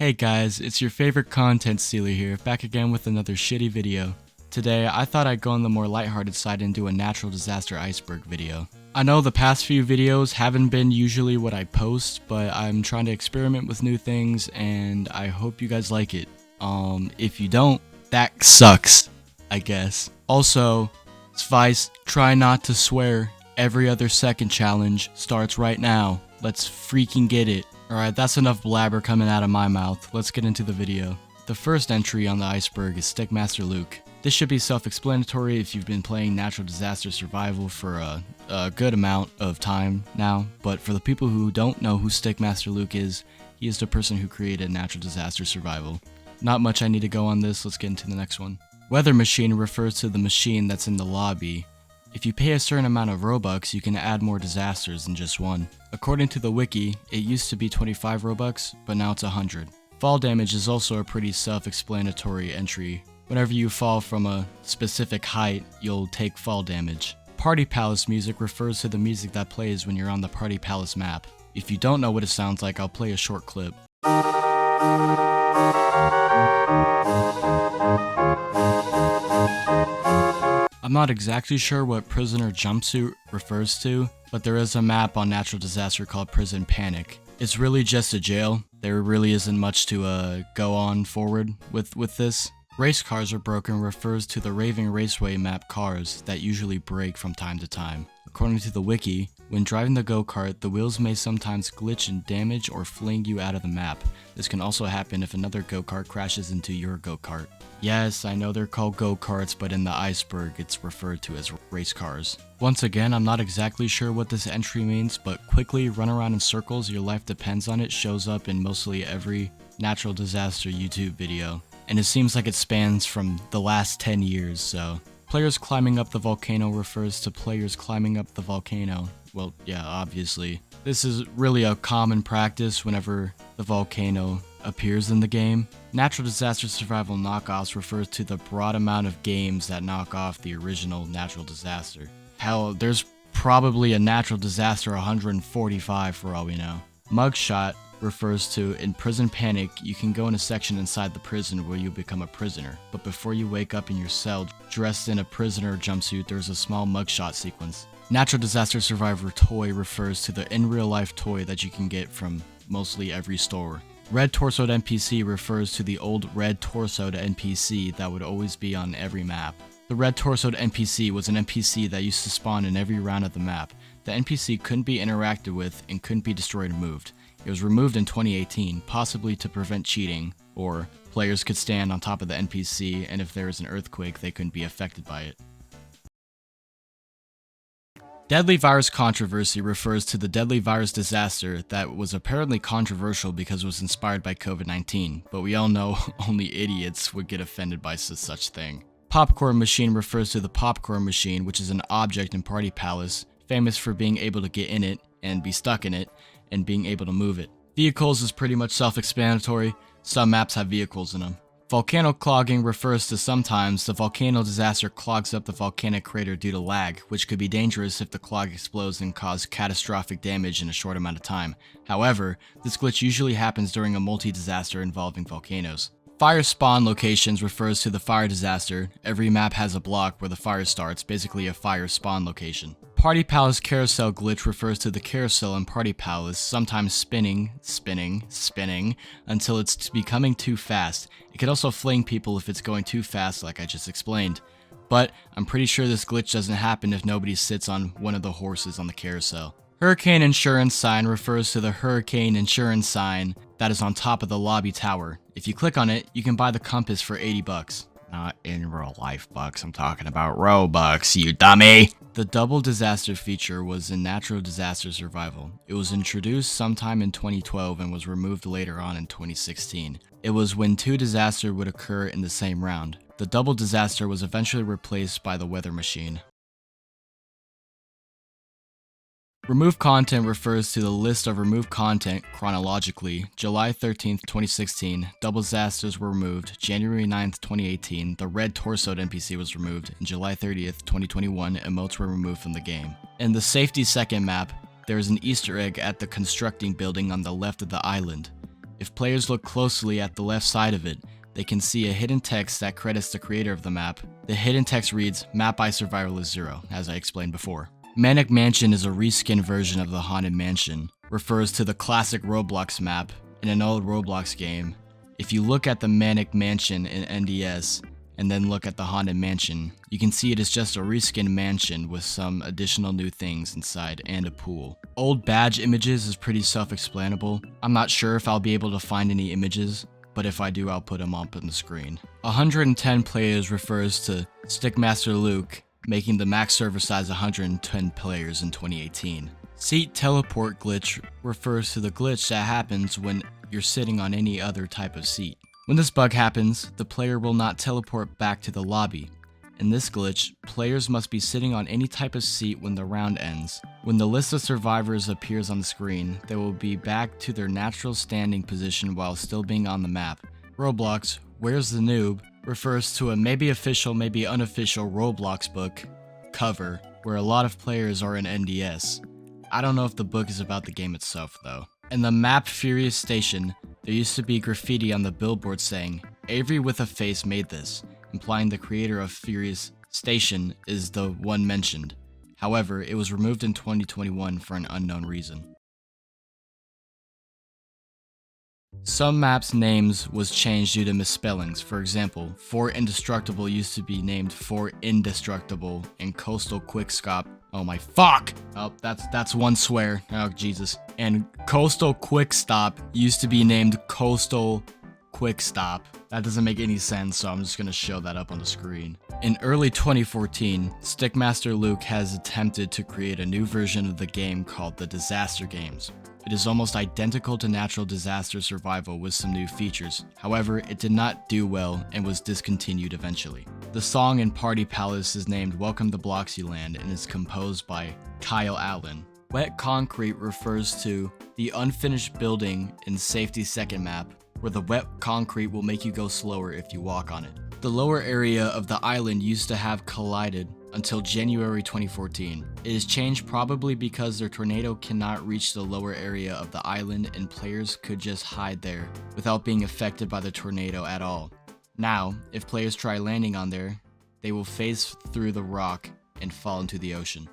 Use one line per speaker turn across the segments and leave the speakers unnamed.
Hey guys, it's your favorite content stealer here, back again with another shitty video. Today, I thought I'd go on the more lighthearted side and do a natural disaster Iceburg video. I know the past few videos haven't been usually what I post, but I'm trying to experiment with new things and I hope you guys like it. If you don't, that sucks, I guess. Also, Spice, try not to swear. Every other second challenge starts right now. Let's freaking get it. Alright, that's enough blabber coming out of my mouth. Let's get into the video. The first entry on the Iceburg is Stickmaster Luke. This should be self-explanatory if you've been playing natural disaster survival for a good amount of time now, but for the people who don't know who Stickmaster Luke is, he is the person who created natural disaster survival. Not much I need to go on this, let's get into the next one. Weather machine refers to the machine that's in the lobby. If you pay a certain amount of Robux, you can add more disasters than just one. According to the wiki, it used to be 25 Robux, but now it's 100. Fall damage is also a pretty self-explanatory entry. Whenever you fall from a specific height, you'll take fall damage. Party Palace music refers to the music that plays when you're on the Party Palace map. If you don't know what it sounds like, I'll play a short clip. I'm not exactly sure what Prisoner Jumpsuit refers to, but there is a map on Natural Disaster called Prison Panic. It's really just a jail. There really isn't much to go on forward with this. Race cars are broken refers to the Raving Raceway map cars that usually break from time to time. According to the wiki, when driving the go-kart, the wheels may sometimes glitch and damage or fling you out of the map. This can also happen if another go-kart crashes into your go-kart. Yes, I know they're called go-karts, but in the Iceburg, it's referred to as race cars. Once again, I'm not exactly sure what this entry means, but quickly run around in circles, your life depends on it, shows up in mostly every natural disaster YouTube video. And it seems like it spans from the last 10 years, so. Players climbing up the volcano refers to players climbing up the volcano. Well, yeah, obviously. This is really a common practice whenever the volcano appears in the game. Natural disaster survival knockoffs refers to the broad amount of games that knock off the original natural disaster. Hell, there's probably a natural disaster 145 for all we know. Mugshot refers to, in Prison Panic, you can go in a section inside the prison where you become a prisoner, but before you wake up in your cell dressed in a prisoner jumpsuit, there's a small mugshot sequence. Natural Disaster Survivor toy refers to the in-real-life toy that you can get from mostly every store. Red Torsoed NPC refers to the old Red Torsoed NPC that would always be on every map. The Red Torsoed NPC was an NPC that used to spawn in every round of the map. The NPC couldn't be interacted with and couldn't be destroyed or moved. It was removed in 2018, possibly to prevent cheating, or players could stand on top of the NPC and if there was an earthquake they couldn't be affected by it. Deadly Virus Controversy refers to the deadly virus disaster that was apparently controversial because it was inspired by COVID-19, but we all know only idiots would get offended by such thing. Popcorn Machine refers to the popcorn machine, which is an object in Party Palace, famous for being able to get in it and be stuck in it, and being able to move it. Vehicles is pretty much self-explanatory. Some maps have vehicles in them. Volcano clogging refers to sometimes the volcano disaster clogs up the volcanic crater due to lag, which could be dangerous if the clog explodes and cause catastrophic damage in a short amount of time. However, this glitch usually happens during a multi-disaster involving volcanoes. Fire spawn locations refers to the fire disaster. Every map has a block where the fire starts, basically a fire spawn location. Party Palace carousel glitch refers to the carousel in Party Palace, sometimes spinning, until it's becoming too fast. It could also fling people if it's going too fast like I just explained. But I'm pretty sure this glitch doesn't happen if nobody sits on one of the horses on the carousel. Hurricane insurance sign refers to the hurricane insurance sign that is on top of the lobby tower. If you click on it, you can buy the compass for 80 bucks. Not in real life bucks, I'm talking about Robux, you dummy! The double disaster feature was in Natural Disaster Survival. It was introduced sometime in 2012 and was removed later on in 2016. It was when two disasters would occur in the same round. The double disaster was eventually replaced by the weather machine. Removed content refers to the list of removed content chronologically. July 13th, 2016, double disasters were removed. January 9th, 2018, the Red Torsoed NPC was removed. And July 30th, 2021, emotes were removed from the game. In the Safety Second map, there is an Easter egg at the constructing building on the left of the island. If players look closely at the left side of it, they can see a hidden text that credits the creator of the map. The hidden text reads, "Map by Survival is 0, as I explained before. Manic Mansion is a reskin version of the Haunted Mansion, refers to the classic Roblox map in an old Roblox game. If you look at the Manic Mansion in NDS, and then look at the Haunted Mansion, you can see it is just a reskin mansion with some additional new things inside and a pool. Old badge images is pretty self-explanable. I'm not sure if I'll be able to find any images, but if I do, I'll put them up on the screen. 110 players refers to Stickmaster Luke, making the max server size 110 players in 2018. Seat teleport glitch refers to the glitch that happens when you're sitting on any other type of seat. When this bug happens, the player will not teleport back to the lobby. In this glitch, players must be sitting on any type of seat when the round ends. When the list of survivors appears on the screen, they will be back to their natural standing position while still being on the map. Roblox, Where's the Noob, refers to a maybe official, maybe unofficial Roblox book cover where a lot of players are in NDS. I don't know if the book is about the game itself though. In the map Furious Station, there used to be graffiti on the billboard saying, "Avery with a face made this," implying the creator of Furious Station is the one mentioned. However, it was removed in 2021 for an unknown reason. Some maps' names was changed due to misspellings. For example, Fort Indestructible used to be named Fort Indestructible, and Coastal Quickstop. Oh my fuck! Oh, that's one swear. Oh Jesus. And Coastal Quickstop used to be named Coastal Quickstop. That doesn't make any sense, so I'm just gonna show that up on the screen. In early 2014, Stickmaster Luke has attempted to create a new version of the game called the Disaster Games. It is almost identical to Natural Disaster Survival with some new features. However, it did not do well and was discontinued eventually. The song in Party Palace is named Welcome to Bloxyland and is composed by Kyle Allen. Wet Concrete refers to the unfinished building in Safety Second map, where the wet concrete will make you go slower if you walk on it. The lower area of the island used to have collided until January 2014. It is changed probably because their tornado cannot reach the lower area of the island and players could just hide there without being affected by the tornado at all. Now, if players try landing on there, they will phase through the rock and fall into the ocean.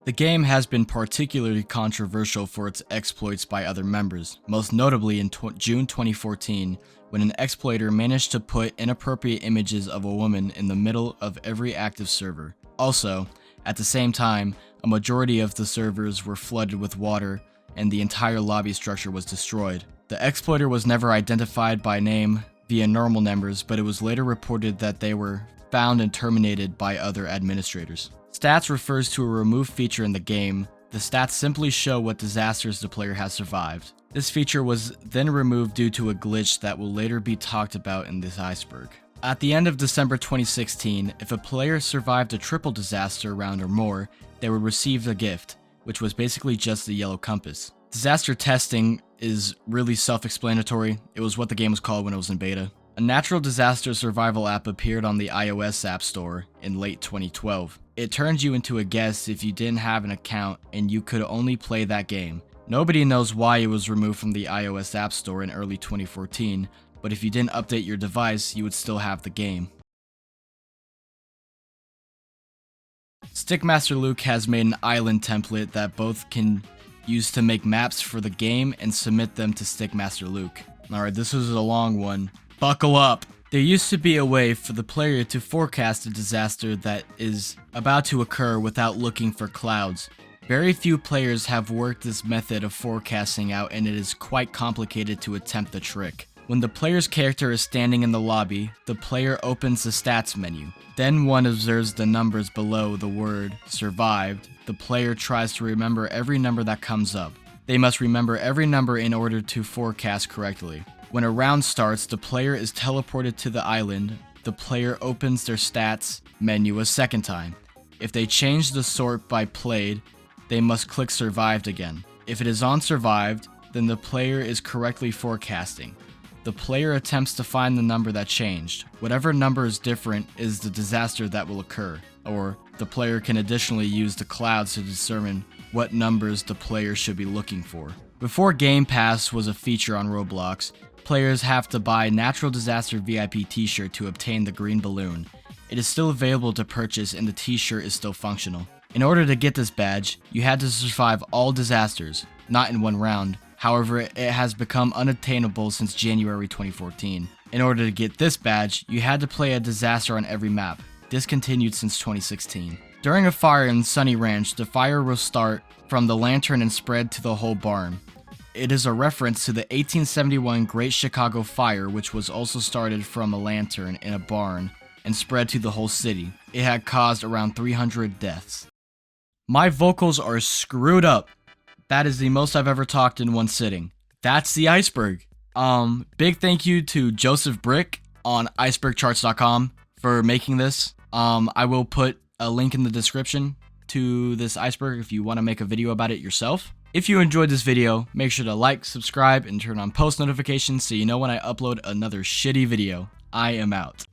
The game has been particularly controversial for its exploits by other members, most notably in June 2014, when an exploiter managed to put inappropriate images of a woman in the middle of every active server. Also, at the same time, a majority of the servers were flooded with water and the entire lobby structure was destroyed. The exploiter was never identified by name via normal numbers, but it was later reported that they were found and terminated by other administrators. Stats refers to a removed feature in the game. The stats simply show what disasters the player has survived. This feature was then removed due to a glitch that will later be talked about in this Iceburg. At the end of December 2016, if a player survived a triple disaster round or more, they would receive a gift, which was basically just the yellow compass. Disaster testing is really self-explanatory. It was what the game was called when it was in beta. A natural disaster survival app appeared on the iOS App Store in late 2012. It turned you into a guest if you didn't have an account and you could only play that game. Nobody knows why it was removed from the iOS App Store in early 2014, but if you didn't update your device, you would still have the game. Stickmaster Luke has made an island template that both can use to make maps for the game and submit them to Stickmaster Luke. Alright, this was a long one. Buckle up! There used to be a way for the player to forecast a disaster that is about to occur without looking for clouds. Very few players have worked this method of forecasting out, and it is quite complicated to attempt the trick. When the player's character is standing in the lobby, the player opens the stats menu. Then one observes the numbers below the word survived. The player tries to remember every number that comes up. They must remember every number in order to forecast correctly. When a round starts, the player is teleported to the island. The player opens their stats menu a second time. If they change the sort by played, they must click survived again. If it is on survived, then the player is correctly forecasting. The player attempts to find the number that changed. Whatever number is different is the disaster that will occur, or the player can additionally use the clouds to determine what numbers the player should be looking for. Before Game Pass was a feature on Roblox, players have to buy Natural Disaster VIP t-shirt to obtain the green balloon. It is still available to purchase and the t-shirt is still functional. In order to get this badge, you had to survive all disasters, not in one round. However, it has become unattainable since January 2014. In order to get this badge, you had to play a disaster on every map, discontinued since 2016. During a fire in Sunny Ranch, the fire will start from the lantern and spread to the whole barn. It is a reference to the 1871 Great Chicago Fire, which was also started from a lantern in a barn and spread to the whole city. It had caused around 300 deaths. My vocals are screwed up. That is the most I've ever talked in one sitting. That's the Iceburg. Big thank you to JosephBrick on icebergcharts.com for making this. I will put a link in the description to this iceberg if you want to make a video about it yourself. If you enjoyed this video, make sure to like, subscribe, and turn on post notifications so you know when I upload another shitty video. I am out.